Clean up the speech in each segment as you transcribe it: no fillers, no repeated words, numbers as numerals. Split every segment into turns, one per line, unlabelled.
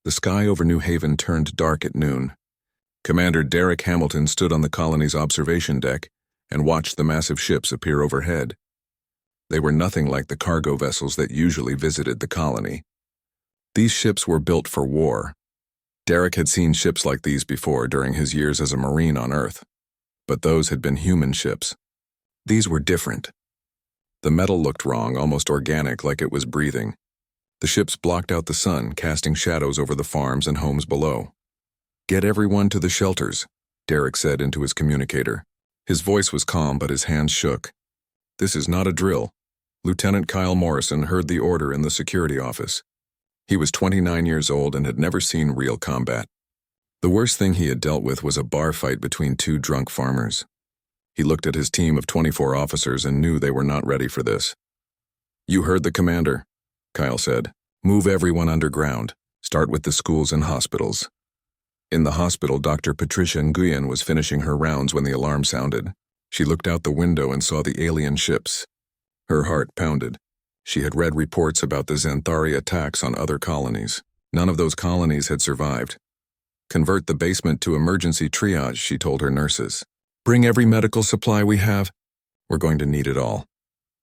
The sky over New Haven turned dark at noon. Commander Derek Hamilton stood on the colony's observation deck and watched the massive ships appear overhead. They were nothing like the cargo vessels that usually visited the colony. These ships were built for war. Derek had seen ships like these before during his years as a Marine on Earth, but those had been human ships. These were different. The metal looked wrong, almost organic, like it was breathing. The ships blocked out the sun, casting shadows over the farms and homes below. "Get everyone to the shelters," Derek said into his communicator. His voice was calm, but his hands shook. "This is not a drill." Lieutenant Kyle Morrison heard the order in the security office. He was 29 years old and had never seen real combat. The worst thing he had dealt with was a bar fight between two drunk farmers. He looked at his team of 24 officers and knew they were not ready for this. "You heard the commander," Kyle said. "Move everyone underground. Start with the schools and hospitals." In the hospital, Dr. Patricia Nguyen was finishing her rounds when the alarm sounded. She looked out the window and saw the alien ships. Her heart pounded. She had read reports about the Xanthari attacks on other colonies. None of those colonies had survived. "Convert the basement to emergency triage," she told her nurses. "Bring every medical supply we have. We're going to need it all."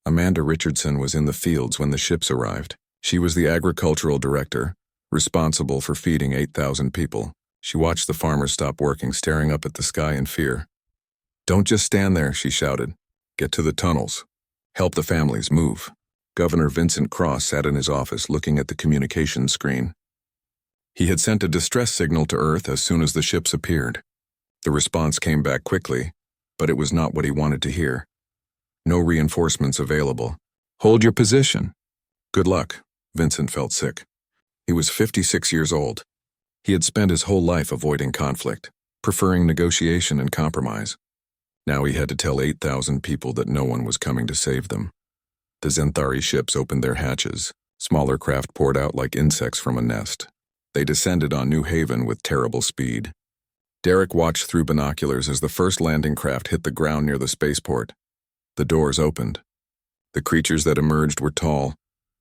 Amanda Richardson was in the fields when the ships arrived. She was the agricultural director, responsible for feeding 8,000 people. She watched the farmers stop working, staring up at the sky in fear. "Don't just stand there," she shouted. "Get to the tunnels. Help the families move." Governor Vincent Cross sat in his office looking at the communications screen. He had sent a distress signal to Earth as soon as the ships appeared. The response came back quickly, but it was not what he wanted to hear. "No reinforcements available. Hold your position." Good luck. Vincent felt sick. He was 56 years old. He had spent his whole life avoiding conflict, preferring negotiation and compromise. Now he had to tell 8,000 people that no one was coming to save them. The Xanthari ships opened their hatches. Smaller craft poured out like insects from a nest. They descended on New Haven with terrible speed. Derek watched through binoculars as the first landing craft hit the ground near the spaceport. The doors opened. The creatures that emerged were tall,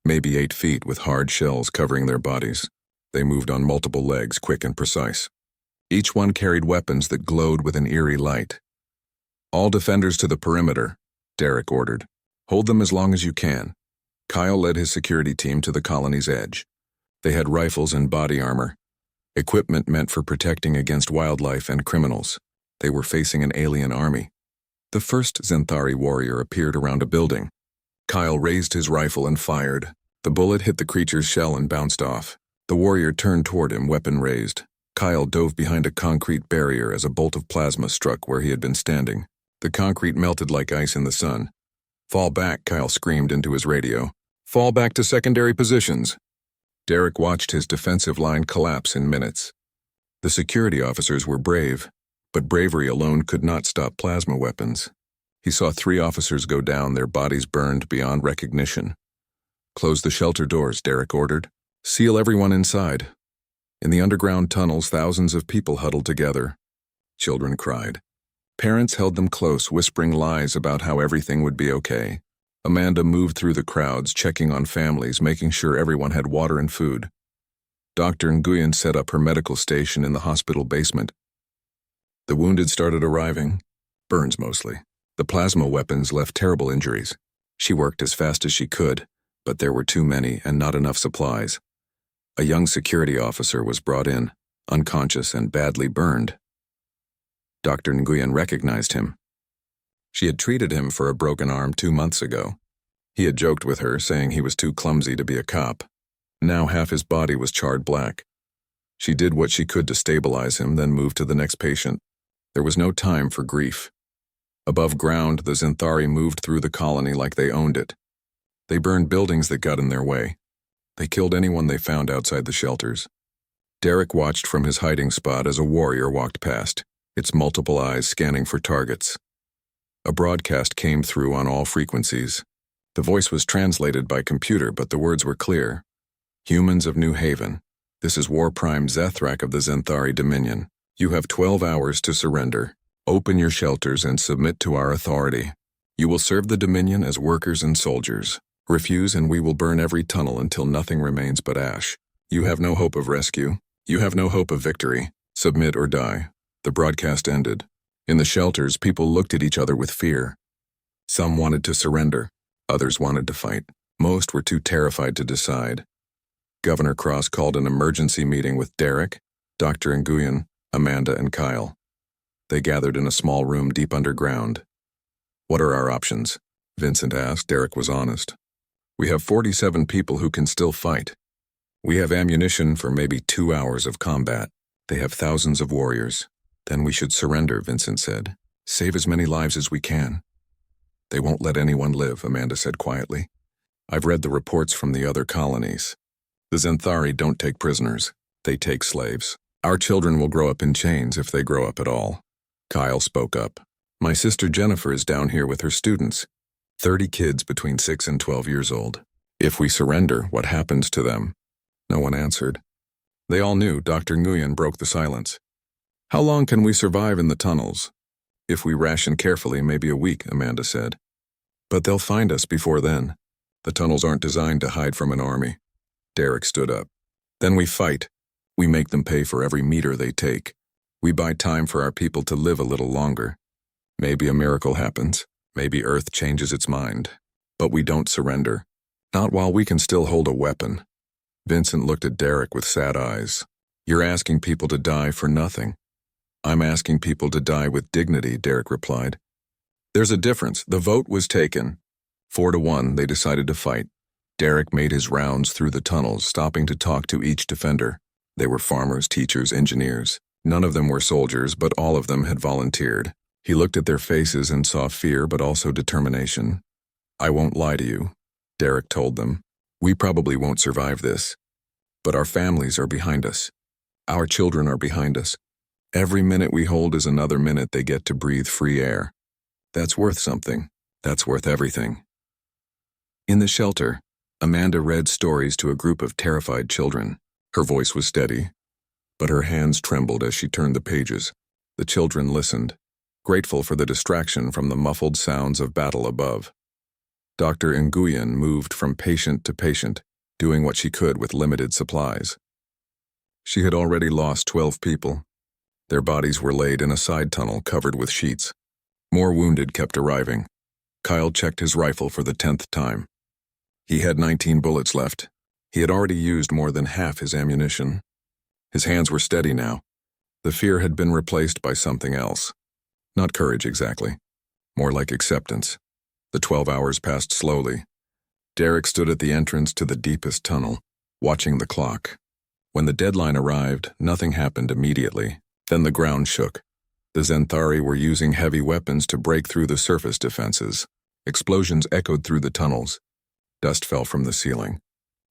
maybe 8 feet, with hard shells covering their bodies. They moved on multiple legs, quick and precise. Each one carried weapons that glowed with an eerie light. "All defenders to the perimeter," Derek ordered. "Hold them as long as you can." Kyle led his security team to the colony's edge. They had rifles and body armor, equipment meant for protecting against wildlife and criminals. They were facing an alien army. The first Xanthari warrior appeared around a building. Kyle raised his rifle and fired. The bullet hit the creature's shell and bounced off. The warrior turned toward him, weapon raised. Kyle dove behind a concrete barrier as a bolt of plasma struck where he had been standing. The concrete melted like ice in the sun. "Fall back," Kyle screamed into his radio. "Fall back to secondary positions." Derek watched his defensive line collapse in minutes. The security officers were brave, but bravery alone could not stop plasma weapons. He saw 3 officers go down, their bodies burned beyond recognition. "Close the shelter doors," Derek ordered. "Seal everyone inside." In the underground tunnels, thousands of people huddled together. Children cried. Parents held them close, whispering lies about how everything would be okay. Amanda moved through the crowds, checking on families, making sure everyone had water and food. Dr. Nguyen set up her medical station in the hospital basement. The wounded started arriving, burns mostly. The plasma weapons left terrible injuries. She worked as fast as she could, but there were too many and not enough supplies. A young security officer was brought in, unconscious and badly burned. Dr. Nguyen recognized him. She had treated him for a broken arm 2 months ago. He had joked with her, saying he was too clumsy to be a cop. Now half his body was charred black. She did what she could to stabilize him, then moved to the next patient. There was no time for grief. Above ground, the Xanthari moved through the colony like they owned it. They burned buildings that got in their way. They killed anyone they found outside the shelters. Derek watched from his hiding spot as a warrior walked past, its multiple eyes scanning for targets. A broadcast came through on all frequencies. The voice was translated by computer, but the words were clear. "Humans of New Haven, this is War Prime Zethrak of the Xanthari Dominion. You have 12 hours to surrender. Open your shelters and submit to our authority. You will serve the Dominion as workers and soldiers. Refuse and we will burn every tunnel until nothing remains but ash. You have no hope of rescue. You have no hope of victory. Submit or die. The broadcast ended. In the shelters, people looked at each other with fear. Some wanted to surrender. Others wanted to fight. Most were too terrified to decide. Governor Cross called an emergency meeting with Derek, Dr. Nguyen, Amanda, and Kyle. They gathered in a small room deep underground. What are our options? Vincent asked. Derek was honest. We have 47 people who can still fight. We have ammunition for maybe 2 hours of combat. They have thousands of warriors. Then we should surrender, Vincent said. Save as many lives as we can. They won't let anyone live, Amanda said quietly. I've read the reports from the other colonies. The Zenthari don't take prisoners. They take slaves. Our children will grow up in chains if they grow up at all. Kyle spoke up. My sister Jennifer is down here with her students. 30 kids between 6 and 12 years old. If we surrender, what happens to them? No one answered. They all knew. Dr. Nguyen broke the silence. How long can we survive in the tunnels? If we ration carefully, maybe a week, Amanda said. But they'll find us before then. The tunnels aren't designed to hide from an army. Derek stood up. Then we fight. We make them pay for every meter they take. We buy time for our people to live a little longer. Maybe a miracle happens. Maybe Earth changes its mind. But we don't surrender. Not while we can still hold a weapon. Vincent looked at Derek with sad eyes. You're asking people to die for nothing. I'm asking people to die with dignity, Derek replied. There's a difference. The vote was taken. 4-1, they decided to fight. Derek made his rounds through the tunnels, stopping to talk to each defender. They were farmers, teachers, engineers. None of them were soldiers, but all of them had volunteered. He looked at their faces and saw fear, but also determination. I won't lie to you, Derek told them. We probably won't survive this. But our families are behind us. Our children are behind us. Every minute we hold is another minute they get to breathe free air. That's worth something. That's worth everything. In the shelter, Amanda read stories to a group of terrified children. Her voice was steady, but her hands trembled as she turned the pages. The children listened, grateful for the distraction from the muffled sounds of battle above. Dr. Nguyen moved from patient to patient, doing what she could with limited supplies. She had already lost 12 people. Their bodies were laid in a side tunnel covered with sheets. More wounded kept arriving. Kyle checked his rifle for the 10th time. He had 19 bullets left. He had already used more than half his ammunition. His hands were steady now. The fear had been replaced by something else. Not courage exactly. More like acceptance. The 12 hours passed slowly. Derek stood at the entrance to the deepest tunnel, watching the clock. When the deadline arrived, nothing happened immediately. Then the ground shook. The Zenthari were using heavy weapons to break through the surface defenses. Explosions echoed through the tunnels. Dust fell from the ceiling.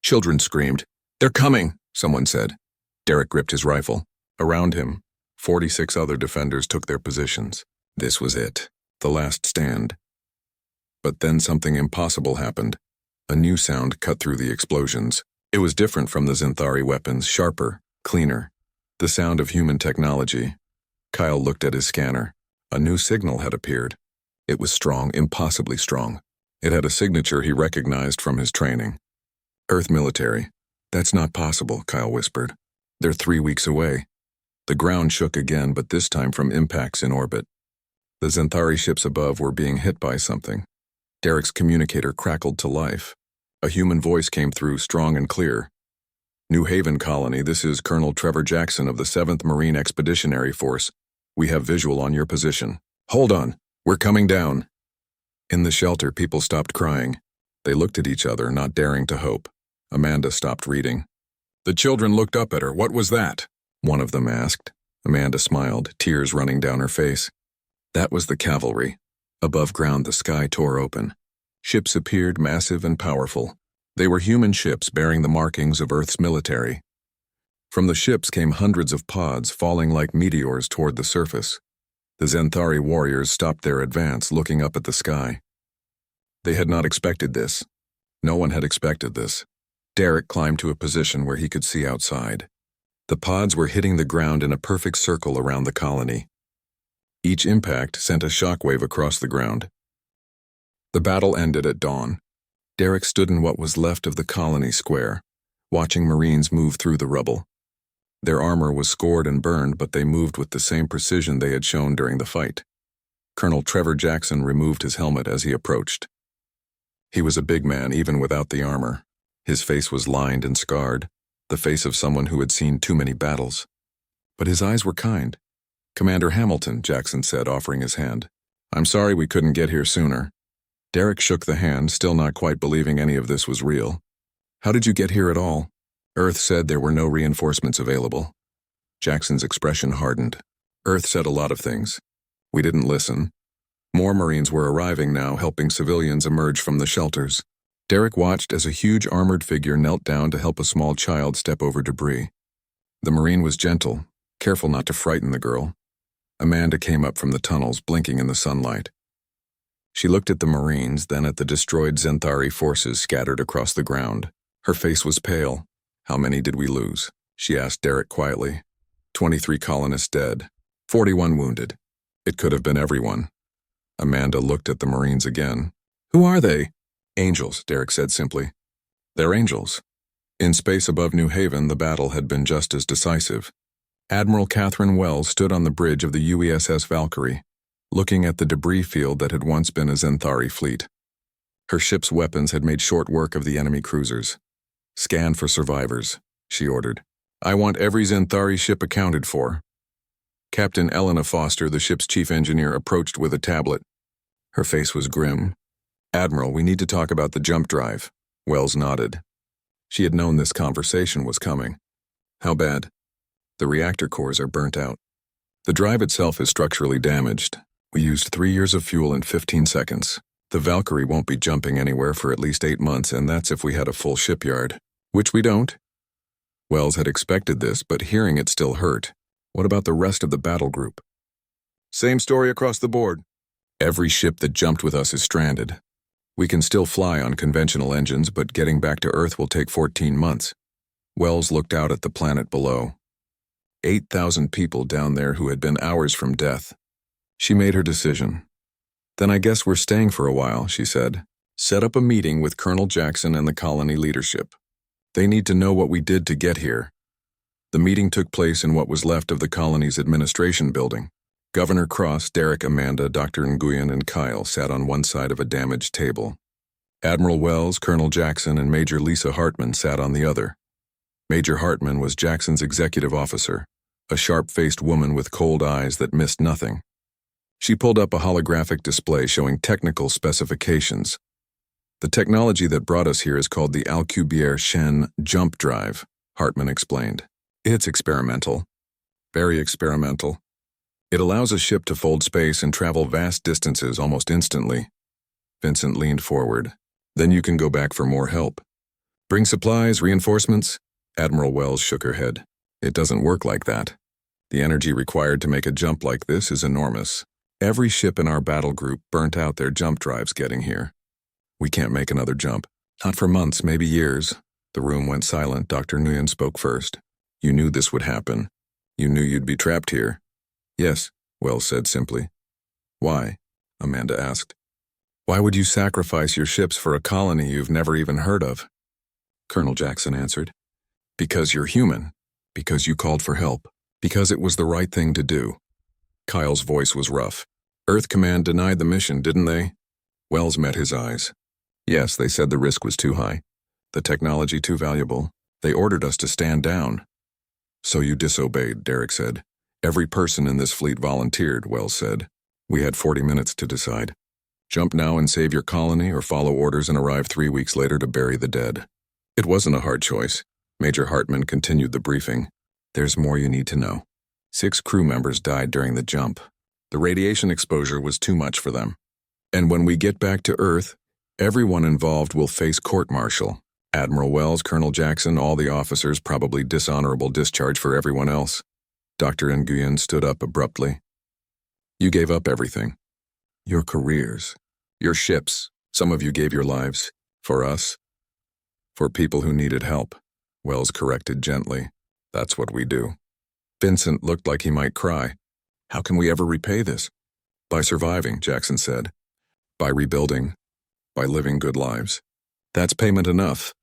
Children screamed. They're coming, someone said. Derek gripped his rifle. Around him, 46 other defenders took their positions. This was it, the last stand. But then something impossible happened. A new sound cut through the explosions. It was different from the Zenthari weapons, sharper, cleaner. The sound of human technology. Kyle looked at his scanner. A new signal had appeared. It was strong, impossibly strong. It had a signature he recognized from his training. Earth military. That's not possible, Kyle whispered. They're 3 weeks away. The ground shook again, but this time from impacts in orbit. The Zenthari ships above were being hit by something. Derek's communicator crackled to life. A human voice came through, strong and clear. New Haven Colony, this is Colonel Trevor Jackson of the 7th Marine Expeditionary Force. We have visual on your position. Hold on, we're coming down. In the shelter, people stopped crying. They looked at each other, not daring to hope. Amanda stopped reading. The children looked up at her. What was that? One of them asked. Amanda smiled, tears running down her face. That was the cavalry. Above ground, the sky tore open. Ships appeared, massive and powerful. They were human ships bearing the markings of Earth's military. From the ships came hundreds of pods falling like meteors toward the surface. The Zenthari warriors stopped their advance, looking up at the sky. They had not expected this. No one had expected this. Derek climbed to a position where he could see outside. The pods were hitting the ground in a perfect circle around the colony. Each impact sent a shockwave across the ground. The battle ended at dawn. Derek stood in what was left of the colony square, watching Marines move through the rubble. Their armor was scored and burned, but they moved with the same precision they had shown during the fight. Colonel Trevor Jackson removed his helmet as he approached. He was a big man even without the armor. His face was lined and scarred, the face of someone who had seen too many battles. But his eyes were kind. "Commander Hamilton," Jackson said, offering his hand. "I'm sorry we couldn't get here sooner." Derek shook the hand, still not quite believing any of this was real. "How did you get here at all?" "Earth said there were no reinforcements available." Jackson's expression hardened. "Earth said a lot of things. We didn't listen." More Marines were arriving now, helping civilians emerge from the shelters. Derek watched as a huge armored figure knelt down to help a small child step over debris. The Marine was gentle, careful not to frighten the girl. Amanda came up from the tunnels, blinking in the sunlight. She looked at the Marines, then at the destroyed Zenthari forces scattered across the ground. Her face was pale. "How many did we lose?" she asked Derek quietly. 23 colonists dead, 41 wounded. It could have been everyone. Amanda looked at the Marines again. "Who are they?" "Angels," Derek said simply. "They're angels." In space above New Haven, the battle had been just as decisive. Admiral Catherine Wells stood on the bridge of the UESS Valkyrie, looking at the debris field that had once been a Zenthari fleet. Her ship's weapons had made short work of the enemy cruisers. "Scan for survivors," she ordered. "I want every Zenthari ship accounted for." Captain Elena Foster, the ship's chief engineer, approached with a tablet. Her face was grim. "Admiral, we need to talk about the jump drive." Wells nodded. She had known this conversation was coming. "How bad?" "The reactor cores are burnt out. The drive itself is structurally damaged. We used 3 years of fuel in 15 seconds. The Valkyrie won't be jumping anywhere for at least 8 months, and that's if we had a full shipyard. Which we don't." Wells had expected this, but hearing it still hurt. "What about the rest of the battle group?" "Same story across the board. Every ship that jumped with us is stranded. We can still fly on conventional engines, but getting back to Earth will take 14 months. Wells looked out at the planet below. 8,000 people down there who had been hours from death. She made her decision. "Then I guess we're staying for a while," she said. "Set up a meeting with Colonel Jackson and the colony leadership. They need to know what we did to get here." The meeting took place in what was left of the colony's administration building. Governor Cross, Derek, Amanda, Dr. Nguyen, and Kyle sat on one side of a damaged table. Admiral Wells, Colonel Jackson, and Major Lisa Hartman sat on the other. Major Hartman was Jackson's executive officer, a sharp-faced woman with cold eyes that missed nothing. She pulled up a holographic display showing technical specifications. "The technology that brought us here is called the Alcubierre Shen Jump Drive," Hartman explained. "It's experimental. Very experimental. It allows a ship to fold space and travel vast distances almost instantly." Vincent leaned forward. "Then you can go back for more help. Bring supplies, reinforcements?" Admiral Wells shook her head. "It doesn't work like that. The energy required to make a jump like this is enormous. Every ship in our battle group burnt out their jump drives getting here. We can't make another jump. Not for months, maybe years." The room went silent. Dr. Nguyen spoke first. "You knew this would happen. You knew you'd be trapped here." "Yes," Wells said simply. "Why?" Amanda asked. "Why would you sacrifice your ships for a colony you've never even heard of?" Colonel Jackson answered. "Because you're human. Because you called for help. Because it was the right thing to do." Kyle's voice was rough. "Earth Command denied the mission, didn't they?" Wells met his eyes. "Yes, they said the risk was too high. The technology too valuable. They ordered us to stand down." "So you disobeyed," Derek said. "Every person in this fleet volunteered," Wells said. "We had 40 minutes to decide. Jump now and save your colony, or follow orders and arrive 3 weeks later to bury the dead." It wasn't a hard choice. Major Hartman continued the briefing. "There's more you need to know. 6 crew members died during the jump. The radiation exposure was too much for them. And when we get back to Earth, everyone involved will face court-martial. Admiral Wells, Colonel Jackson, all the officers, probably dishonorable discharge for everyone else." Dr. Nguyen stood up abruptly. "You gave up everything. Your careers, your ships. Some of you gave your lives. For us. For people who needed help," Wells corrected gently. "That's what we do." Vincent looked like he might cry. "How can we ever repay this?" "By surviving," Jackson said. "By rebuilding. By living good lives. That's payment enough."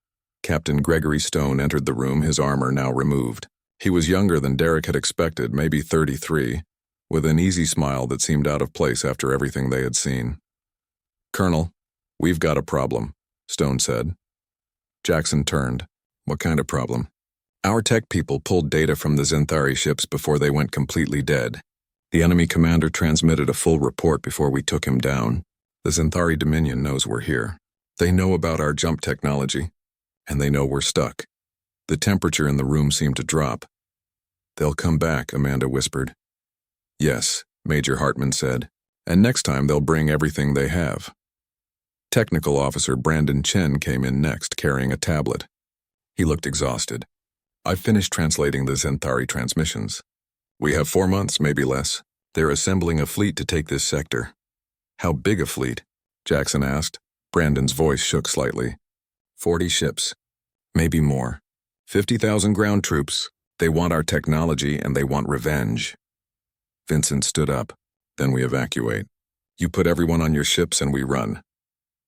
Captain Gregory Stone entered the room, his armor now removed. He was younger than Derek had expected, maybe 33, with an easy smile that seemed out of place after everything they had seen. "Colonel, we've got a problem," Stone said. Jackson turned. "What kind of problem?" "Our tech people pulled data from the Zenthari ships before they went completely dead. The enemy commander transmitted a full report before we took him down. The Zenthari Dominion knows we're here. They know about our jump technology, and they know we're stuck." The temperature in the room seemed to drop. "They'll come back," Amanda whispered. "Yes," Major Hartman said, "and next time they'll bring everything they have." Technical Officer Brandon Chen came in next, carrying a tablet. He looked exhausted. "I've finished translating the Zenthari transmissions. We have 4 months, maybe less. They're assembling a fleet to take this sector." "How big a fleet?" Jackson asked. Brandon's voice shook slightly. 40 ships. Maybe more. 50,000 ground troops. They want our technology and they want revenge." Vincent stood up. "Then we evacuate. You put everyone on your ships and we run."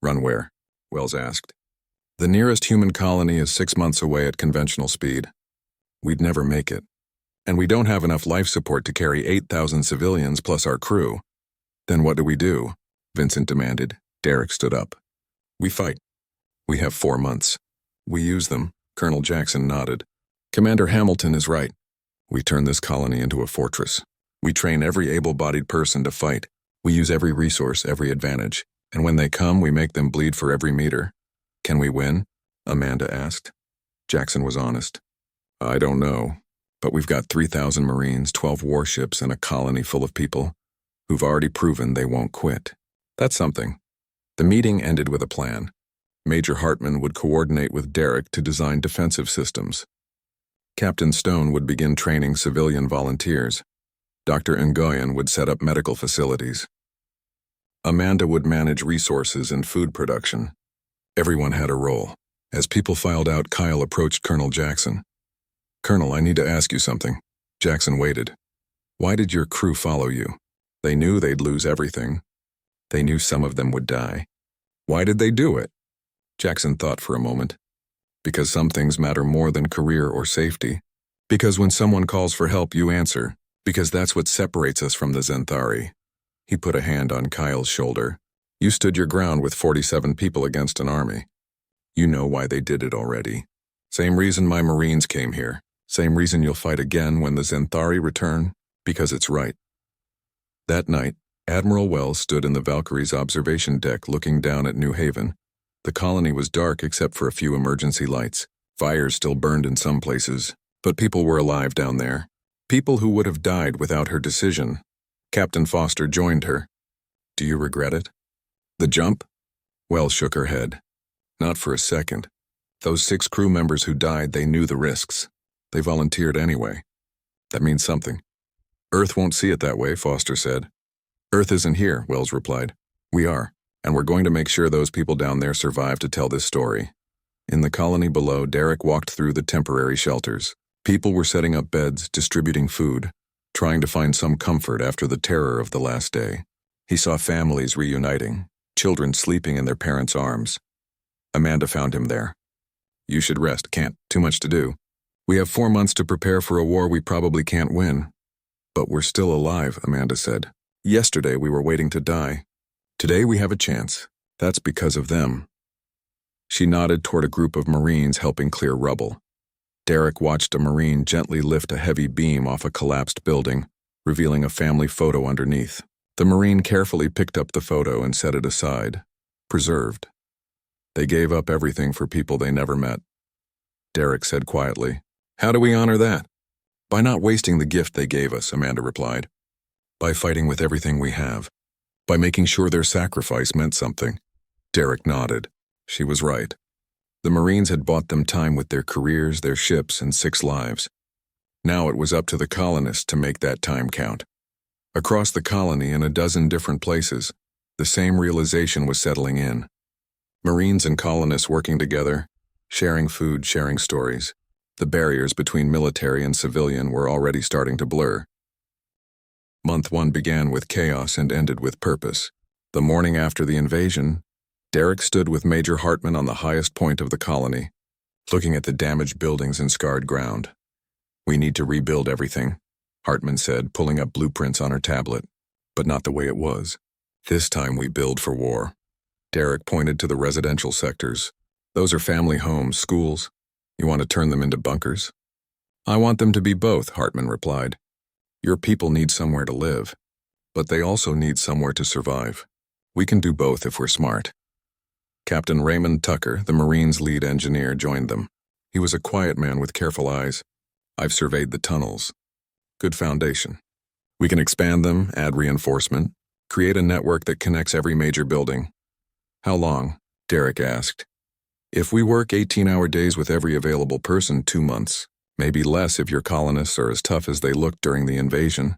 "Run where?" Wells asked. "The nearest human colony is 6 months away at conventional speed. We'd never make it. And we don't have enough life support to carry 8,000 civilians plus our crew." "Then what do we do?" Vincent demanded. Derek stood up. "We fight. We have 4 months. We use them." Colonel Jackson nodded. "Commander Hamilton is right. We turn this colony into a fortress. We train every able-bodied person to fight. We use every resource, every advantage. And when they come, we make them bleed for every meter." "Can we win?" Amanda asked. Jackson was honest. "I don't know, but we've got 3,000 Marines, 12 warships, and a colony full of people who've already proven they won't quit. That's something." The meeting ended with a plan. Major Hartman would coordinate with Derek to design defensive systems. Captain Stone would begin training civilian volunteers. Dr. Ngoyan would set up medical facilities. Amanda would manage resources and food production. Everyone had a role. As people filed out, Kyle approached Colonel Jackson. "Colonel, I need to ask you something." Jackson waited. "Why did your crew follow you? They knew they'd lose everything. They knew some of them would die. Why did they do it?" Jackson thought for a moment. "Because some things matter more than career or safety. Because when someone calls for help, you answer. Because that's what separates us from the Zenthari." He put a hand on Kyle's shoulder. "You stood your ground with 47 people against an army. You know why they did it already. Same reason my Marines came here. Same reason you'll fight again when the Zenthari return. Because it's right." That night, Admiral Wells stood in the Valkyrie's observation deck looking down at New Haven. The colony was dark except for a few emergency lights. Fires still burned in some places, but people were alive down there. People who would have died without her decision. Captain Foster joined her. "Do you regret it?" "The jump?" Wells shook her head. "Not for a second. Those 6 crew members who died, they knew the risks. They volunteered anyway. That means something." "Earth won't see it that way," Foster said. "Earth isn't here," Wells replied. "We are, and we're going to make sure those people down there survive to tell this story." In the colony below, Derek walked through the temporary shelters. People were setting up beds, distributing food, trying to find some comfort after the terror of the last day. He saw families reuniting, children sleeping in their parents' arms. Amanda found him there. "You should rest, can't. Too much to do. We have 4 months to prepare for a war we probably can't win." "But we're still alive," Amanda said. "Yesterday we were waiting to die. Today we have a chance. That's because of them." She nodded toward a group of Marines helping clear rubble. Derek watched a Marine gently lift a heavy beam off a collapsed building, revealing a family photo underneath. The Marine carefully picked up the photo and set it aside. Preserved. They gave up everything for people they never met. Derek said quietly, "How do we honor that?" "By not wasting the gift they gave us," Amanda replied. "By fighting with everything we have. By making sure their sacrifice meant something." Derek nodded. She was right. The Marines had bought them time with their careers, their ships, and 6 lives. Now it was up to the colonists to make that time count. Across the colony in a dozen different places, the same realization was settling in. Marines and colonists working together, sharing food, sharing stories. The barriers between military and civilian were already starting to blur. Month 1 began with chaos and ended with purpose. The morning after the invasion, Derek stood with Major Hartman on the highest point of the colony, looking at the damaged buildings and scarred ground. We need to rebuild everything, Hartman said, pulling up blueprints on her tablet. But not the way it was. This time we build for war. Derek pointed to the residential sectors. Those are family homes, schools. You want to turn them into bunkers? I want them to be both, Hartman replied. Your people need somewhere to live, but they also need somewhere to survive. We can do both if we're smart. Captain Raymond Tucker, the Marines' lead engineer, joined them. He was a quiet man with careful eyes. I've surveyed the tunnels. Good foundation. We can expand them, add reinforcement, create a network that connects every major building. How long? Derek asked. If we work 18-hour days with every available person, 2 months. Maybe less if your colonists are as tough as they looked during the invasion.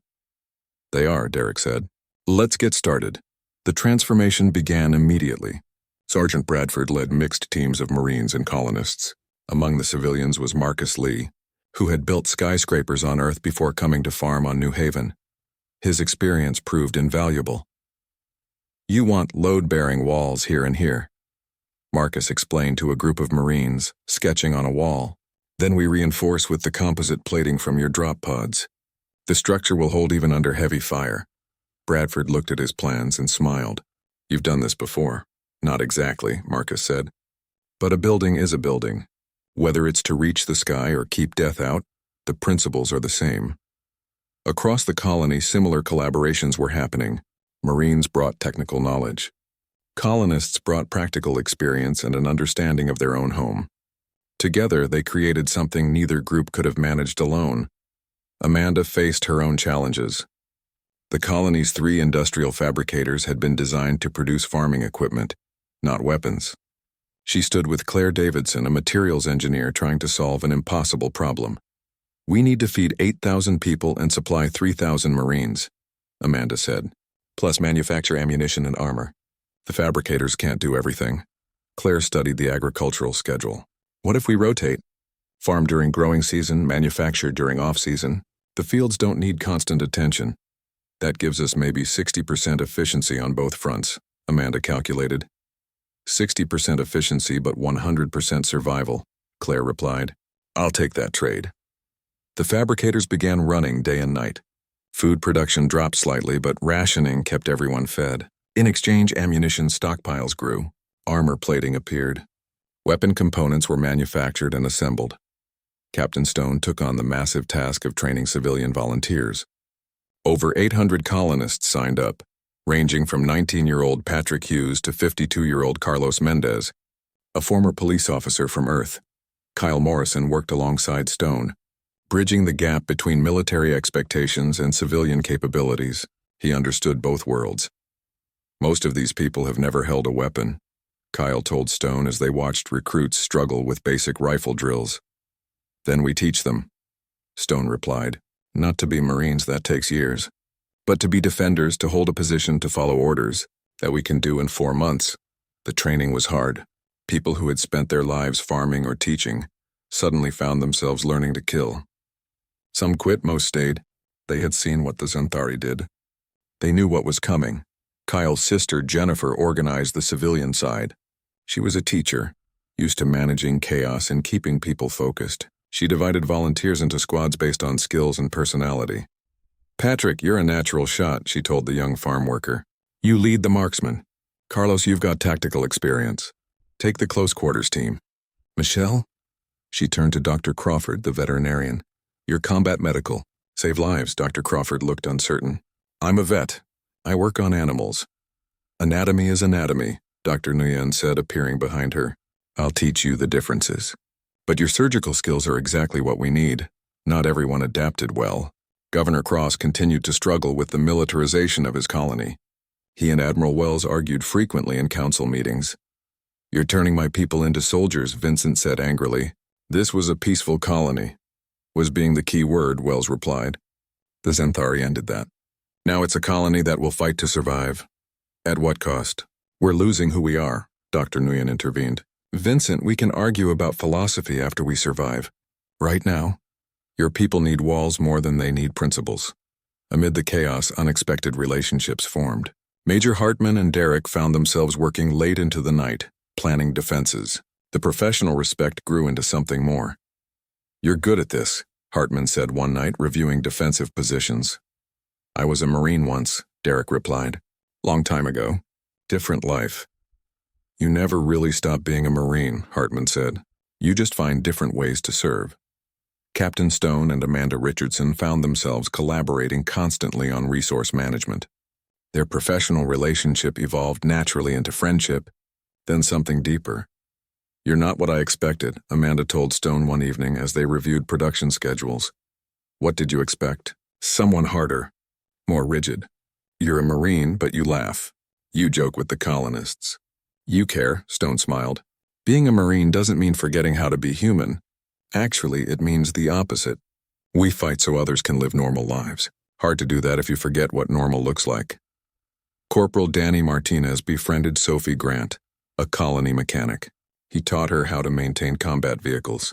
They are, Derek said. Let's get started. The transformation began immediately. Sergeant Bradford led mixed teams of Marines and colonists. Among the civilians was Marcus Lee, who had built skyscrapers on Earth before coming to farm on New Haven. His experience proved invaluable. You want load-bearing walls here and here, Marcus explained to a group of Marines, sketching on a wall. Then we reinforce with the composite plating from your drop pods. The structure will hold even under heavy fire. Bradford looked at his plans and smiled. You've done this before. Not exactly, Marcus said. But a building is a building. Whether it's to reach the sky or keep death out, the principles are the same. Across the colony, similar collaborations were happening. Marines brought technical knowledge. Colonists brought practical experience and an understanding of their own home. Together, they created something neither group could have managed alone. Amanda faced her own challenges. The colony's 3 industrial fabricators had been designed to produce farming equipment, not weapons. She stood with Claire Davidson, a materials engineer trying to solve an impossible problem. We need to feed 8,000 people and supply 3,000 Marines, Amanda said, plus manufacture ammunition and armor. The fabricators can't do everything. Claire studied the agricultural schedule. What if we rotate? Farm during growing season, manufacture during off-season. The fields don't need constant attention. That gives us maybe 60% efficiency on both fronts, Amanda calculated. 60% efficiency but 100% survival, Claire replied. I'll take that trade. The fabricators began running day and night. Food production dropped slightly, but rationing kept everyone fed. In exchange, ammunition stockpiles grew. Armor plating appeared. Weapon components were manufactured and assembled. Captain Stone took on the massive task of training civilian volunteers. Over 800 colonists signed up, ranging from 19-year-old Patrick Hughes to 52-year-old Carlos Mendez, a former police officer from Earth. Kyle Morrison worked alongside Stone, bridging the gap between military expectations and civilian capabilities. He understood both worlds. Most of these people have never held a weapon, Kyle told Stone as they watched recruits struggle with basic rifle drills. Then we teach them, Stone replied. Not to be Marines, that takes years. But to be defenders, to hold a position, to follow orders, that we can do in 4 months. The training was hard. People who had spent their lives farming or teaching suddenly found themselves learning to kill. Some quit, most stayed. They had seen what the Xanthari did. They knew what was coming. Kyle's sister, Jennifer, organized the civilian side. She was a teacher, used to managing chaos and keeping people focused. She divided volunteers into squads based on skills and personality. Patrick, you're a natural shot, she told the young farm worker. You lead the marksman. Carlos, you've got tactical experience. Take the close quarters team. Michelle? She turned to Dr. Crawford, the veterinarian. You're combat medical. Save lives, Dr. Crawford looked uncertain. I'm a vet. I work on animals. Anatomy is anatomy, Dr. Nguyen said, appearing behind her. I'll teach you the differences. But your surgical skills are exactly what we need. Not everyone adapted well. Governor Cross continued to struggle with the militarization of his colony. He and Admiral Wells argued frequently in council meetings. You're turning my people into soldiers, Vincent said angrily. This was a peaceful colony. Was being the key word, Wells replied. The Xanthari ended that. Now it's a colony that will fight to survive. At what cost? We're losing who we are, Dr. Nguyen intervened. Vincent, we can argue about philosophy after we survive. Right now, your people need walls more than they need principles. Amid the chaos, unexpected relationships formed. Major Hartman and Derek found themselves working late into the night, planning defenses. The professional respect grew into something more. You're good at this, Hartman said one night, reviewing defensive positions. I was a Marine once, Derek replied. Long time ago. Different life. You never really stop being a Marine, Hartman said. You just find different ways to serve. Captain Stone and Amanda Richardson found themselves collaborating constantly on resource management. Their professional relationship evolved naturally into friendship, then something deeper. You're not what I expected, Amanda told Stone one evening as they reviewed production schedules. What did you expect? Someone harder, more rigid. You're a Marine, but you laugh. You joke with the colonists. You care, Stone smiled. Being a Marine doesn't mean forgetting how to be human. Actually, it means the opposite. We fight so others can live normal lives. Hard to do that if you forget what normal looks like. Corporal Danny Martinez befriended Sophie Grant, a colony mechanic. He taught her how to maintain combat vehicles.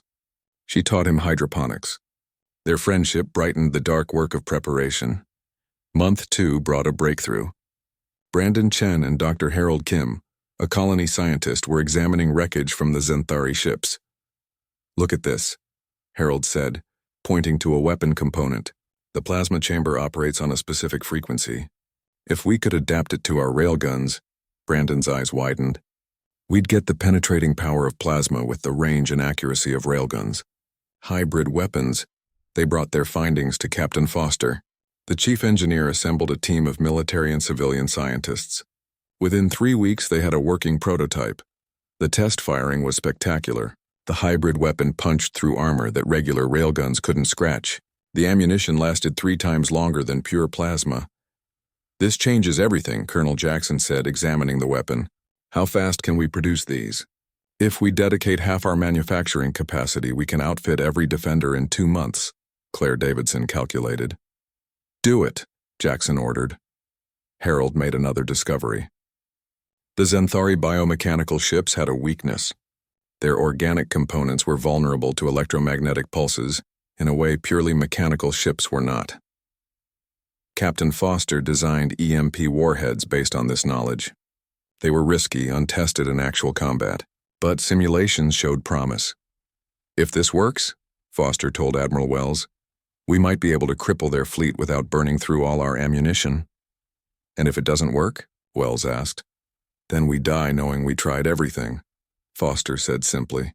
She taught him hydroponics. Their friendship brightened the dark work of preparation. Month 2 brought a breakthrough. Brandon Chen and Dr. Harold Kim, a colony scientist, were examining wreckage from the Zenthari ships. Look at this, Harold said, pointing to a weapon component. The plasma chamber operates on a specific frequency. If we could adapt it to our railguns, Brandon's eyes widened, we'd get the penetrating power of plasma with the range and accuracy of railguns. Hybrid weapons. They brought their findings to Captain Foster. The chief engineer assembled a team of military and civilian scientists. Within 3 weeks, they had a working prototype. The test firing was spectacular. The hybrid weapon punched through armor that regular railguns couldn't scratch. The ammunition lasted 3 times longer than pure plasma. This changes everything, Colonel Jackson said, examining the weapon. How fast can we produce these? If we dedicate half our manufacturing capacity, we can outfit every defender in 2 months, Claire Davidson calculated. Do it, Jackson ordered. Harold made another discovery. The Zenthari biomechanical ships had a weakness. Their organic components were vulnerable to electromagnetic pulses in a way purely mechanical ships were not. Captain Foster designed EMP warheads based on this knowledge. They were risky, untested in actual combat, but simulations showed promise. If this works, Foster told Admiral Wells, we might be able to cripple their fleet without burning through all our ammunition. And if it doesn't work, Wells asked, then we die knowing we tried everything, Foster said simply.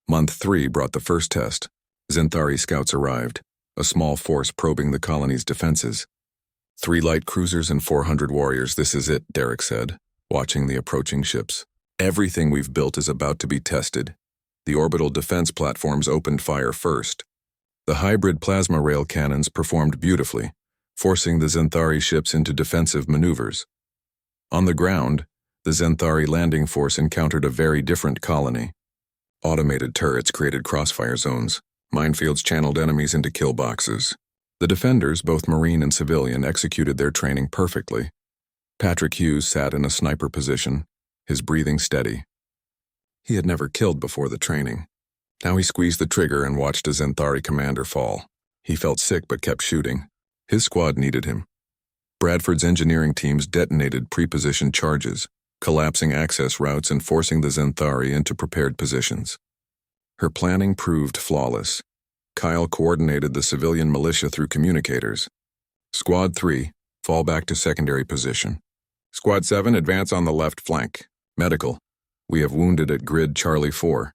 Month 3 brought the first test. Zenthari scouts arrived, a small force probing the colony's defenses. 3 light cruisers and 400 warriors, this is it, Derek said, watching the approaching ships. Everything we've built is about to be tested. The orbital defense platforms opened fire first. The hybrid plasma rail cannons performed beautifully, forcing the Zenthari ships into defensive maneuvers. On the ground, the Zenthari landing force encountered a very different colony. Automated turrets created crossfire zones. Minefields channeled enemies into kill boxes. The defenders, both Marine and civilian, executed their training perfectly. Patrick Hughes sat in a sniper position, his breathing steady. He had never killed before the training. Now he squeezed the trigger and watched a Zenthari commander fall. He felt sick but kept shooting. His squad needed him. Bradford's engineering teams detonated pre-positioned charges, collapsing access routes and forcing the Zenthari into prepared positions. Her planning proved flawless. Kyle coordinated the civilian militia through communicators. Squad 3, fall back to secondary position. Squad 7, advance on the left flank. Medical. We have wounded at grid Charlie 4.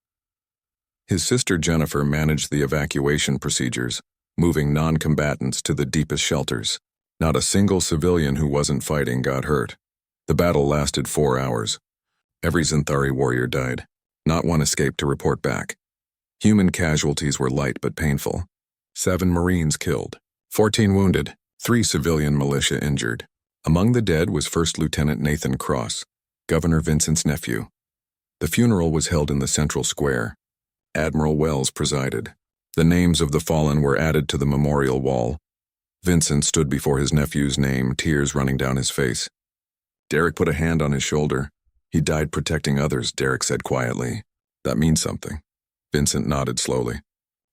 His sister Jennifer managed the evacuation procedures, moving non-combatants to the deepest shelters. Not a single civilian who wasn't fighting got hurt. The battle lasted 4 hours. Every Zenthari warrior died. Not one escaped to report back. Human casualties were light but painful. 7 Marines killed, 14 wounded, 3 civilian militia injured. Among the dead was First Lieutenant Nathan Cross, Governor Vincent's nephew. The funeral was held in the central square. Admiral Wells presided. The names of the fallen were added to the memorial wall. Vincent stood before his nephew's name, tears running down his face. Derek put a hand on his shoulder. He died protecting others, Derek said quietly. That means something. Vincent nodded slowly.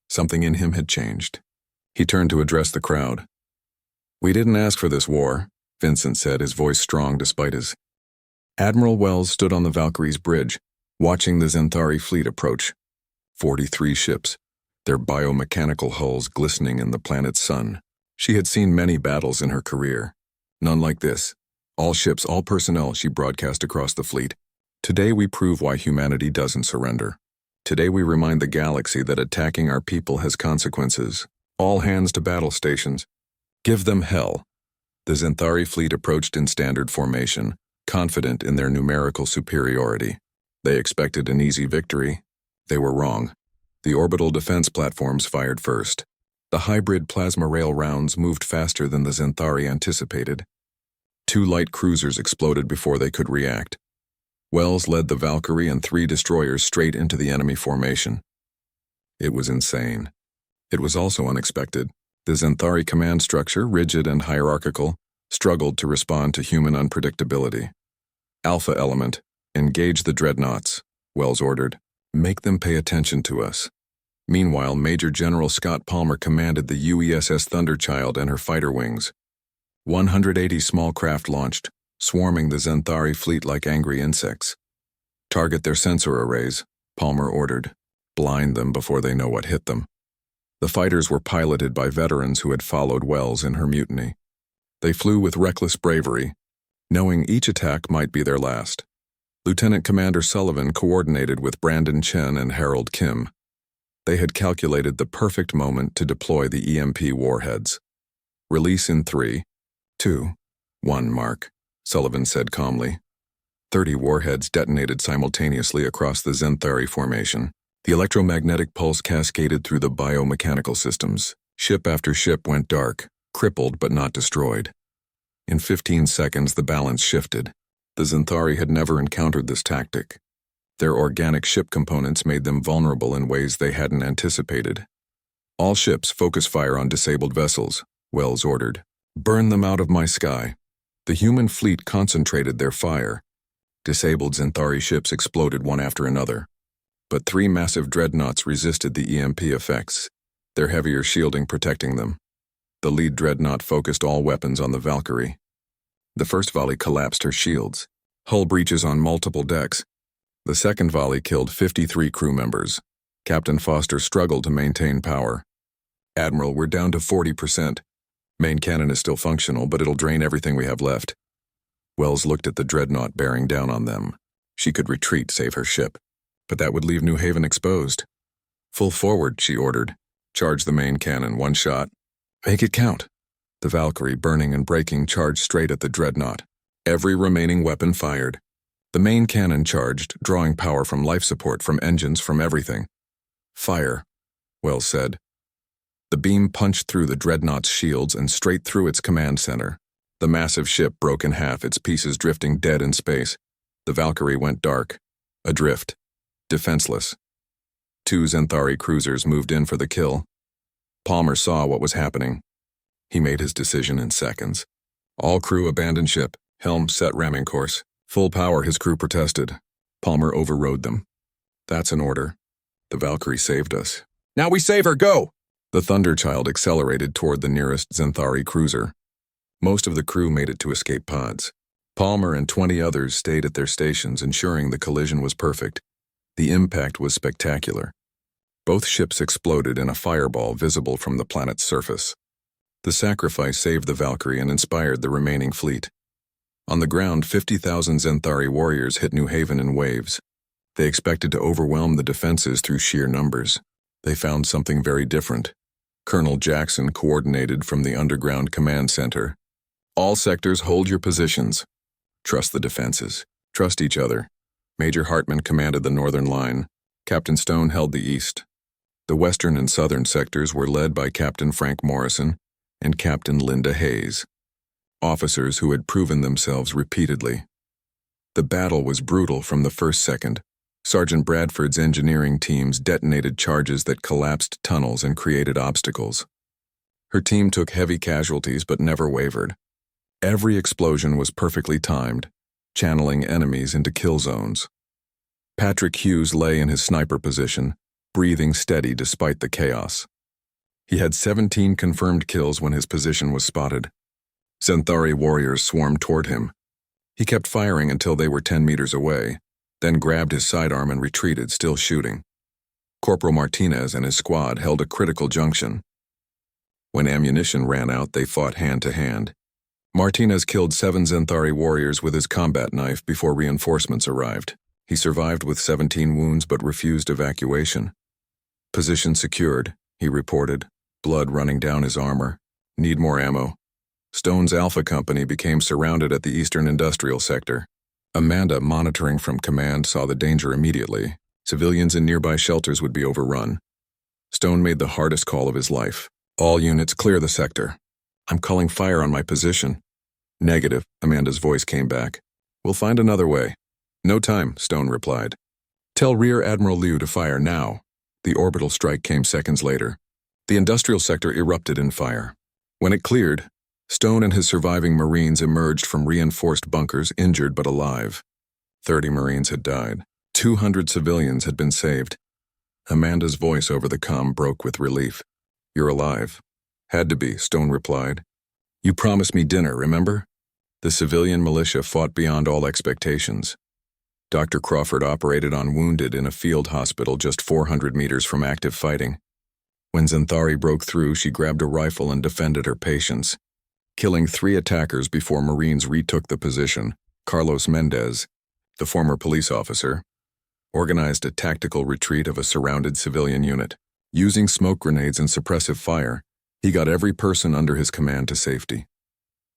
Something in him had changed. He turned to address the crowd. We didn't ask for this war, Vincent said, his voice strong despite his. Admiral Wells stood on the Valkyrie's bridge, watching the Zenthari fleet approach. 43 ships, their biomechanical hulls glistening in the planet's sun. She had seen many battles in her career. None like this. All ships, all personnel, she broadcast across the fleet. Today we prove why humanity doesn't surrender. Today we remind the galaxy that attacking our people has consequences. All hands to battle stations. Give them hell. The Zenthari fleet approached in standard formation, confident in their numerical superiority. They expected an easy victory. They were wrong. The orbital defense platforms fired first. The hybrid plasma rail rounds moved faster than the Zenthari anticipated. 2 light cruisers exploded before they could react. Wells led the Valkyrie and 3 destroyers straight into the enemy formation. It was insane. It was also unexpected. The Zenthari command structure, rigid and hierarchical, struggled to respond to human unpredictability. Alpha element, engage the dreadnoughts, Wells ordered. Make them pay attention to us. Meanwhile, Major General Scott Palmer commanded the UESS Thunderchild and her fighter wings. 180 small craft launched, swarming the Zenthari fleet like angry insects. Target their sensor arrays, Palmer ordered. Blind them before they know what hit them. The fighters were piloted by veterans who had followed Wells in her mutiny. They flew with reckless bravery, knowing each attack might be their last. Lieutenant Commander Sullivan coordinated with Brandon Chen and Harold Kim. They had calculated the perfect moment to deploy the EMP warheads. Release in 3, 2, 1 mark, Sullivan said calmly. 30 warheads detonated simultaneously across the Zenthari formation. The electromagnetic pulse cascaded through the biomechanical systems. Ship after ship went dark, crippled but not destroyed. In 15 seconds, the balance shifted. The Zenthari had never encountered this tactic. Their organic ship components made them vulnerable in ways they hadn't anticipated. All ships focus fire on disabled vessels, Wells ordered. Burn them out of my sky. The human fleet concentrated their fire. Disabled Zenthari ships exploded one after another. But 3 massive dreadnoughts resisted the EMP effects, their heavier shielding protecting them. The lead dreadnought focused all weapons on the Valkyrie. The first volley collapsed her shields, hull breaches on multiple decks. The second volley killed 53 crew members. Captain Foster struggled to maintain power. Admiral, we're down to 40%. Main cannon is still functional, but it'll drain everything we have left. Wells looked at the dreadnought bearing down on them. She could retreat, save her ship. But that would leave New Haven exposed. Full forward, she ordered. Charge the main cannon, 1 shot. Make it count. The Valkyrie, burning and braking, charged straight at the dreadnought. Every remaining weapon fired. The main cannon charged, drawing power from life support, from engines, from everything. Fire, Wells said. The beam punched through the dreadnought's shields and straight through its command center. The massive ship broke in half, its pieces drifting dead in space. The Valkyrie went dark, adrift, defenseless. 2 Zenthari cruisers moved in for the kill. Palmer saw what was happening. He made his decision in seconds. All crew abandoned ship, helm set ramming course. Full power, his crew protested. Palmer overrode them. That's an order. The Valkyrie saved us. Now we save her, go! The Thunderchild accelerated toward the nearest Zenthari cruiser. Most of the crew made it to escape pods. Palmer and 20 others stayed at their stations, ensuring the collision was perfect. The impact was spectacular. Both ships exploded in a fireball visible from the planet's surface. The sacrifice saved the Valkyrie and inspired the remaining fleet. On the ground, 50,000 Zenthari warriors hit New Haven in waves. They expected to overwhelm the defenses through sheer numbers. They found something very different. Colonel Jackson coordinated from the underground command center. All sectors, hold your positions. Trust the defenses. Trust each other. Major Hartman commanded the northern line. Captain Stone held the east. The western and southern sectors were led by Captain Frank Morrison and Captain Linda Hayes, officers who had proven themselves repeatedly. The battle was brutal from the first second. Sergeant Bradford's engineering teams detonated charges that collapsed tunnels and created obstacles. Her team took heavy casualties but never wavered. Every explosion was perfectly timed, channeling enemies into kill zones. Patrick Hughes lay in his sniper position, breathing steady despite the chaos. He had 17 confirmed kills when his position was spotted. Zenthari warriors swarmed toward him. He kept firing until they were 10 meters away, then grabbed his sidearm and retreated, still shooting. Corporal Martinez and his squad held a critical junction. When ammunition ran out, they fought hand to hand. Martinez killed 7 Xanthari warriors with his combat knife before reinforcements arrived. He survived with 17 wounds but refused evacuation. Position secured, he reported, blood running down his armor. Need more ammo. Stone's Alpha Company became surrounded at the eastern industrial sector. Amanda, monitoring from command, saw the danger immediately. Civilians in nearby shelters would be overrun. Stone made the hardest call of his life. All units clear the sector. I'm calling fire on my position. Negative, Amanda's voice came back. We'll find another way. No time, Stone replied. Tell Rear Admiral Liu to fire now. The orbital strike came seconds later. The industrial sector erupted in fire. When it cleared, Stone and his surviving Marines emerged from reinforced bunkers injured but alive. 30 Marines had died. 200 civilians had been saved. Amanda's voice over the comm broke with relief. You're alive. Had to be, Stone replied. You promised me dinner, remember? The civilian militia fought beyond all expectations. Dr. Crawford operated on wounded in a field hospital just 400 meters from active fighting. When Xanthari broke through, she grabbed a rifle and defended her patients. Killing 3 attackers before Marines retook the position, Carlos Mendez, the former police officer, organized a tactical retreat of a surrounded civilian unit. Using smoke grenades and suppressive fire, he got every person under his command to safety.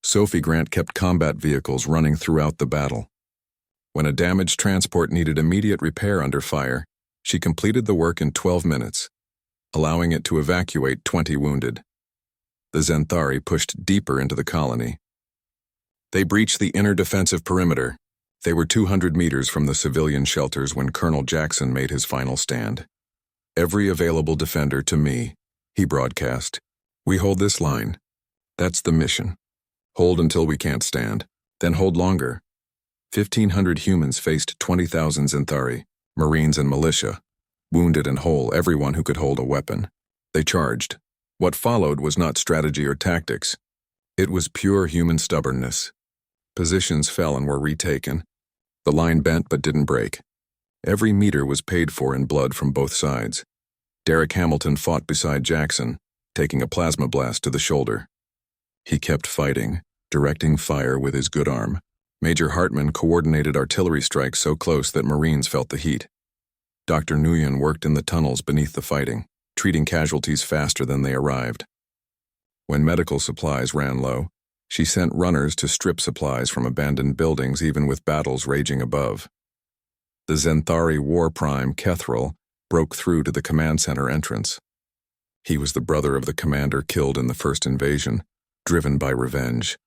Sophie Grant kept combat vehicles running throughout the battle. When a damaged transport needed immediate repair under fire, she completed the work in 12 minutes, allowing it to evacuate 20 wounded. The Xanthari pushed deeper into the colony. They breached the inner defensive perimeter. They were 200 meters from the civilian shelters when Colonel Jackson made his final stand. Every available defender to me, he broadcast. We hold this line. That's the mission. Hold until we can't stand, then hold longer. 1,500 humans faced 20,000 Xanthari, Marines and militia. Wounded and whole, everyone who could hold a weapon. They charged. What followed was not strategy or tactics. It was pure human stubbornness. Positions fell and were retaken. The line bent but didn't break. Every meter was paid for in blood from both sides. Derek Hamilton fought beside Jackson, taking a plasma blast to the shoulder. He kept fighting, directing fire with his good arm. Major Hartman coordinated artillery strikes so close that Marines felt the heat. Dr. Nguyen worked in the tunnels beneath the fighting, treating casualties faster than they arrived. When medical supplies ran low, she sent runners to strip supplies from abandoned buildings even with battles raging above. The Xanthari war prime, Kethril, broke through to the command center entrance. He was the brother of the commander killed in the first invasion, driven by revenge.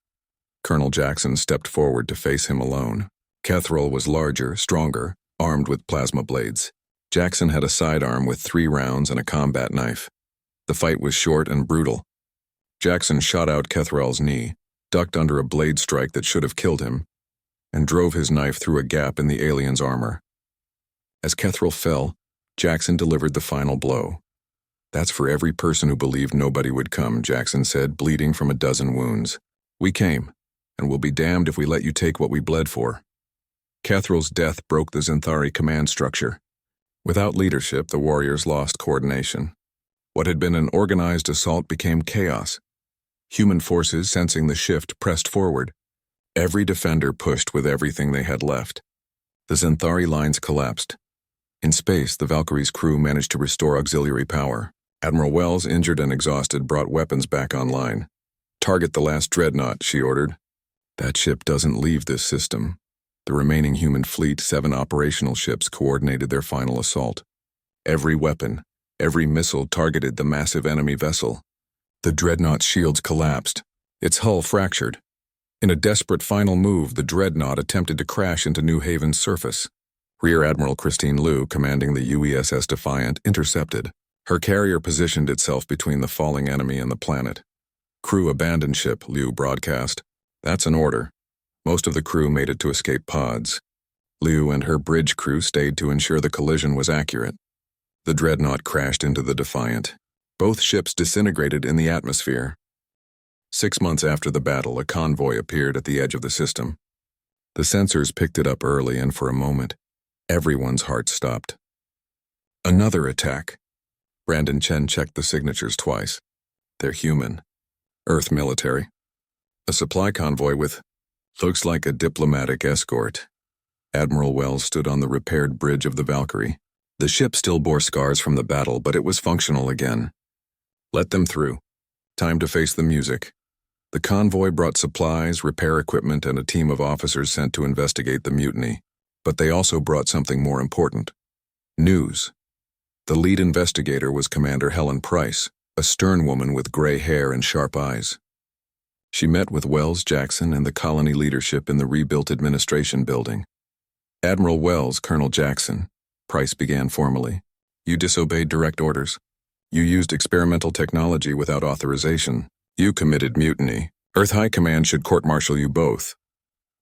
Colonel Jackson stepped forward to face him alone. Kethril was larger, stronger, armed with plasma blades. Jackson had a sidearm with 3 rounds and a combat knife. The fight was short and brutal. Jackson shot out Kethril's knee, ducked under a blade strike that should have killed him, and drove his knife through a gap in the alien's armor. As Kethril fell, Jackson delivered the final blow. That's for every person who believed nobody would come, Jackson said, bleeding from a dozen wounds. We came, and we'll be damned if we let you take what we bled for. Kethril's death broke the Xanthari command structure. Without leadership, the warriors lost coordination. What had been an organized assault became chaos. Human forces, sensing the shift, pressed forward. Every defender pushed with everything they had left. The Xanthari lines collapsed. In space, the Valkyrie's crew managed to restore auxiliary power. Admiral Wells, injured and exhausted, brought weapons back online. Target the last dreadnought, she ordered. That ship doesn't leave this system. The remaining human fleet, 7 operational ships, coordinated their final assault. Every weapon, every missile targeted the massive enemy vessel. The dreadnought's shields collapsed, its hull fractured. In a desperate final move, the dreadnought attempted to crash into New Haven's surface. Rear Admiral Christine Liu, commanding the UESS Defiant, intercepted. Her carrier positioned itself between the falling enemy and the planet. Crew abandoned ship, Liu broadcast. That's an order. Most of the crew made it to escape pods. Liu and her bridge crew stayed to ensure the collision was accurate. The dreadnought crashed into the Defiant. Both ships disintegrated in the atmosphere. 6 months after the battle, a convoy appeared at the edge of the system. The sensors picked it up early, and for a moment, everyone's heart stopped. Another attack. Brandon Chen checked the signatures twice. They're human. Earth military. A supply convoy with, looks like a diplomatic escort. Admiral Wells stood on the repaired bridge of the Valkyrie. The ship still bore scars from the battle, but it was functional again. Let them through. Time to face the music. The convoy brought supplies, repair equipment, and a team of officers sent to investigate the mutiny. But they also brought something more important. News. The lead investigator was Commander Helen Price, a stern woman with gray hair and sharp eyes. She met with Wells, Jackson, and the colony leadership in the rebuilt administration building. Admiral Wells, Colonel Jackson, Price began formally. You disobeyed direct orders. You used experimental technology without authorization. You committed mutiny. Earth High Command should court-martial you both.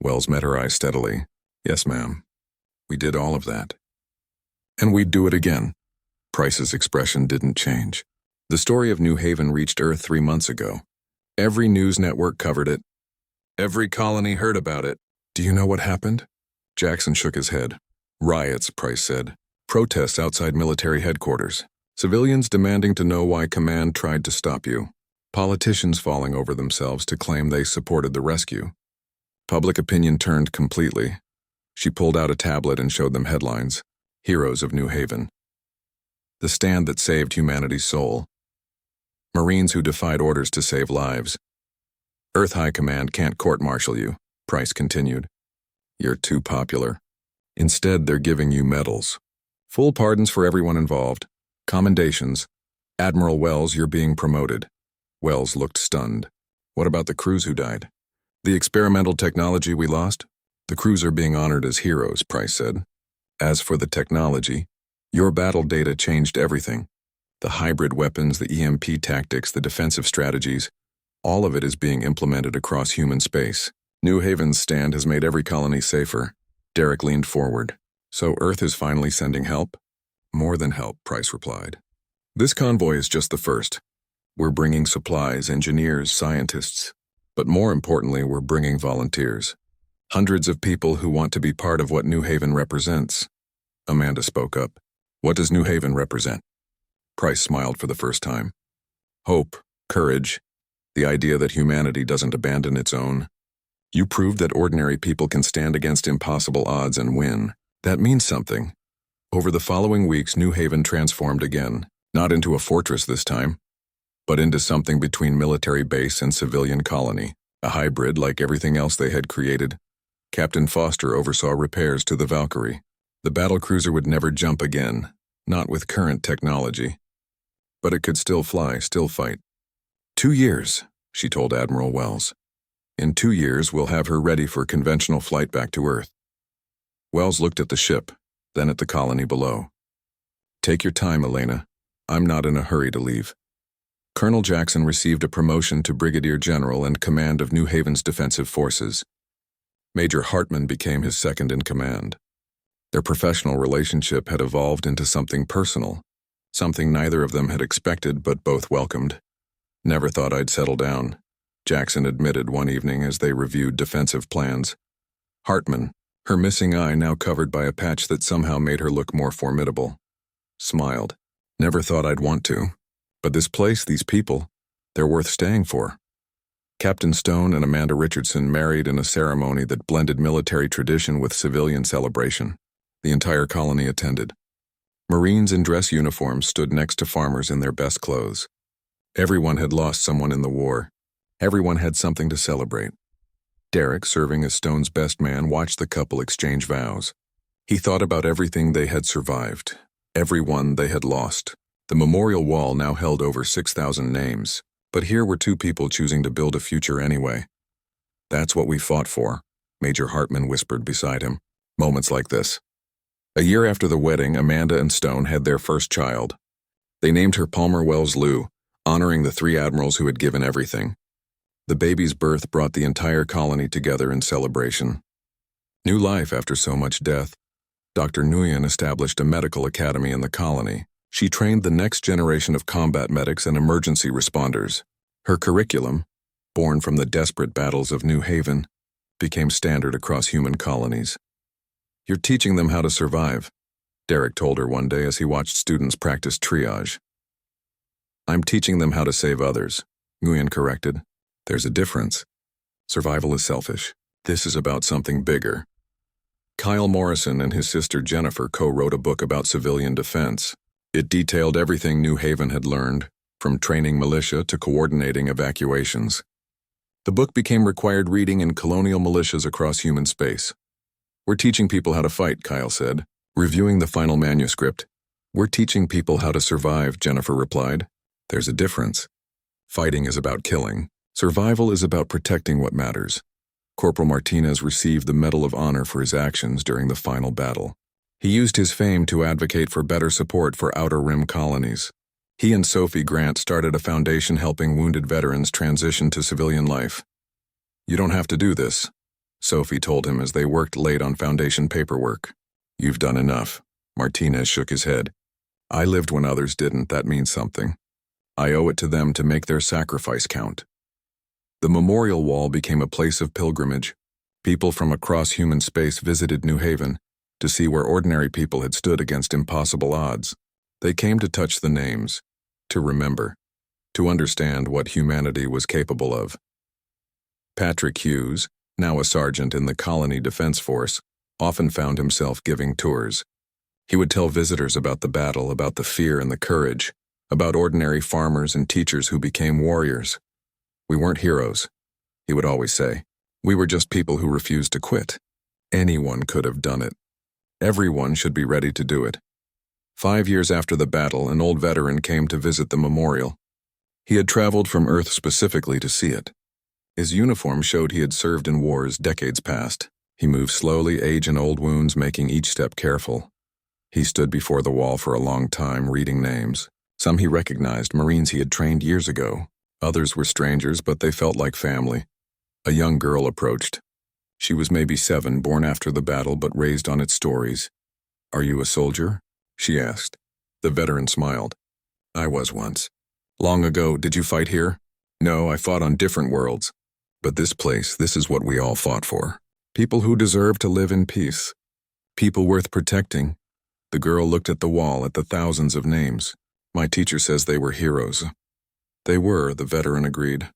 Wells met her eyes steadily. Yes, ma'am. We did all of that. And we'd do it again. Price's expression didn't change. The story of New Haven reached Earth 3 months ago. Every news network covered it. Every colony heard about it. Do you know what happened? Jackson shook his head. Riots, Price said. Protests outside military headquarters. Civilians demanding to know why command tried to stop you. Politicians falling over themselves to claim they supported the rescue. Public opinion turned completely. She pulled out a tablet and showed them headlines. Heroes of New Haven. The stand that saved humanity's soul. Marines who defied orders to save lives. Earth High Command can't court-martial you, Price continued. You're too popular. Instead, they're giving you medals. Full pardons for everyone involved. Commendations. Admiral Wells, you're being promoted. Wells looked stunned. What about the crews who died? The experimental technology we lost? The crews are being honored as heroes, Price said. As for the technology, your battle data changed everything. The hybrid weapons, the EMP tactics, the defensive strategies, all of it is being implemented across human space. New Haven's stand has made every colony safer. Derek leaned forward. So Earth is finally sending help? More than help, Price replied. This convoy is just the first. We're bringing supplies, engineers, scientists. But more importantly, we're bringing volunteers. Hundreds of people who want to be part of what New Haven represents. Amanda spoke up. What does New Haven represent? Price smiled for the first time. Hope, courage, the idea that humanity doesn't abandon its own. You proved that ordinary people can stand against impossible odds and win. That means something. Over the following weeks, New Haven transformed again, not into a fortress this time, but into something between military base and civilian colony, a hybrid like everything else they had created. Captain Foster oversaw repairs to the Valkyrie. The battlecruiser would never jump again, not with current technology. But it could still fly, still fight. 2 years, she told Admiral Wells. In 2 years, we'll have her ready for conventional flight back to Earth. Wells looked at the ship, then at the colony below. Take your time, Elena. I'm not in a hurry to leave. Colonel Jackson received a promotion to Brigadier General and command of New Haven's defensive forces. Major Hartman became his second in command. Their professional relationship had evolved into something personal, something neither of them had expected but both welcomed. Never thought I'd settle down, Jackson admitted one evening as they reviewed defensive plans. Hartman, her missing eye now covered by a patch that somehow made her look more formidable, smiled. Never thought I'd want to. But this place, these people, they're worth staying for. Captain Stone and Amanda Richardson married in a ceremony that blended military tradition with civilian celebration. The entire colony attended. Marines in dress uniforms stood next to farmers in their best clothes. Everyone had lost someone in the war. Everyone had something to celebrate. Derek, serving as Stone's best man, watched the couple exchange vows. He thought about everything they had survived, everyone they had lost. The memorial wall now held over 6,000 names, but here were two people choosing to build a future anyway. That's what we fought for, Major Hartman whispered beside him. Moments like this. A year after the wedding, Amanda and Stone had their first child. They named her Palmer Wells Lou, honoring the 3 admirals who had given everything. The baby's birth brought the entire colony together in celebration. New life after so much death. Dr. Nguyen established a medical academy in the colony. She trained the next generation of combat medics and emergency responders. Her curriculum, born from the desperate battles of New Haven, became standard across human colonies. You're teaching them how to survive. Derek told her one day as he watched students practice triage. I'm teaching them how to save others, Nguyen corrected. There's a difference. Survival is selfish. This is about something bigger. Kyle Morrison and his sister Jennifer co-wrote a book about civilian defense. It detailed everything New Haven had learned, from training militia to coordinating evacuations. The book became required reading in colonial militias across human space. We're teaching people how to fight, Kyle said, reviewing the final manuscript. We're teaching people how to survive, Jennifer replied. There's a difference. Fighting is about killing. Survival is about protecting what matters. Corporal Martinez received the Medal of Honor for his actions during the final battle. He used his fame to advocate for better support for Outer Rim colonies. He and Sophie Grant started a foundation helping wounded veterans transition to civilian life. You don't have to do this, Sophie told him as they worked late on foundation paperwork. You've done enough. Martinez shook his head. I lived when others didn't, that means something. I owe it to them to make their sacrifice count. The memorial wall became a place of pilgrimage. People from across human space visited New Haven to see where ordinary people had stood against impossible odds. They came to touch the names, to remember, to understand what humanity was capable of. Patrick Hughes, now a sergeant in the Colony Defense Force, often found himself giving tours. He would tell visitors about the battle, about the fear and the courage, about ordinary farmers and teachers who became warriors. We weren't heroes, he would always say. We were just people who refused to quit. Anyone could have done it. Everyone should be ready to do it. 5 years after the battle, an old veteran came to visit the memorial. He had traveled from Earth specifically to see it. His uniform showed he had served in wars decades past. He moved slowly, age and old wounds making each step careful. He stood before the wall for a long time, reading names. Some he recognized, Marines he had trained years ago. Others were strangers, but they felt like family. A young girl approached. She was maybe 7, born after the battle but raised on its stories. Are you a soldier? She asked. The veteran smiled. I was once. Long ago, did you fight here? No, I fought on different worlds. But this place, this is what we all fought for. People who deserve to live in peace. People worth protecting. The girl looked at the wall, at the thousands of names. My teacher says they were heroes. They were, the veteran agreed.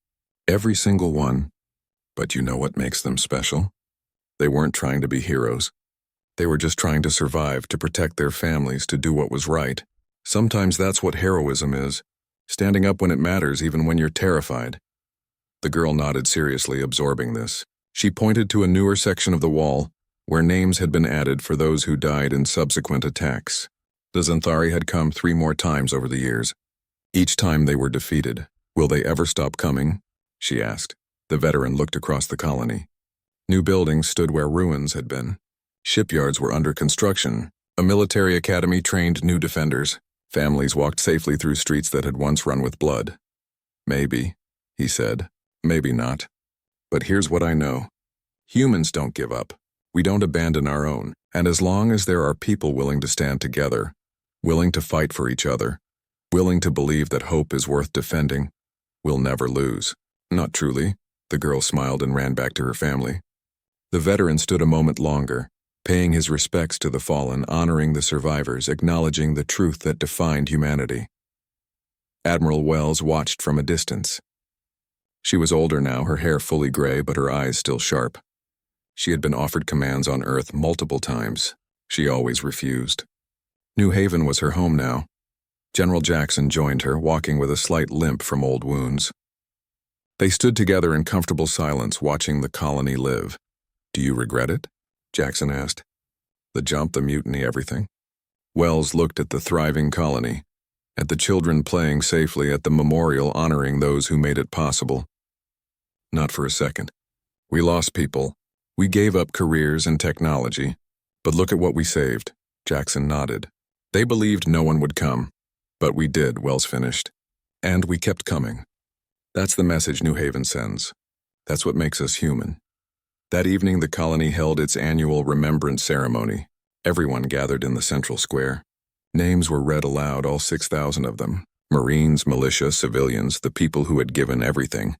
Every single one. But you know what makes them special? They weren't trying to be heroes. They were just trying to survive, to protect their families, to do what was right. Sometimes that's what heroism is. Standing up when it matters, even when you're terrified. The girl nodded seriously, absorbing this. She pointed to a newer section of the wall, where names had been added for those who died in subsequent attacks. The Xanthari had come 3 more times over the years. Each time they were defeated. Will they ever stop coming? She asked. The veteran looked across the colony. New buildings stood where ruins had been. Shipyards were under construction. A military academy trained new defenders. Families walked safely through streets that had once run with blood. Maybe, he said. Maybe not. But here's what I know. Humans don't give up. We don't abandon our own. And as long as there are people willing to stand together, willing to fight for each other, willing to believe that hope is worth defending, we'll never lose. Not truly. The girl smiled and ran back to her family. The veteran stood a moment longer, paying his respects to the fallen, honoring the survivors, acknowledging the truth that defined humanity. Admiral Wells watched from a distance. She was older now, her hair fully gray, but her eyes still sharp. She had been offered commands on Earth multiple times. She always refused. New Haven was her home now. General Jackson joined her, walking with a slight limp from old wounds. They stood together in comfortable silence, watching the colony live. Do you regret it? Jackson asked. The jump, the mutiny, everything. Wells looked at the thriving colony, at the children playing safely, at the memorial honoring those who made it possible. Not for a second. We lost people. We gave up careers and technology. But look at what we saved. Jackson nodded. They believed no one would come. But we did, Wells finished. And we kept coming. That's the message New Haven sends. That's what makes us human. That evening, the colony held its annual remembrance ceremony. Everyone gathered in the central square. Names were read aloud, all 6,000 of them. Marines, militia, civilians, the people who had given everything.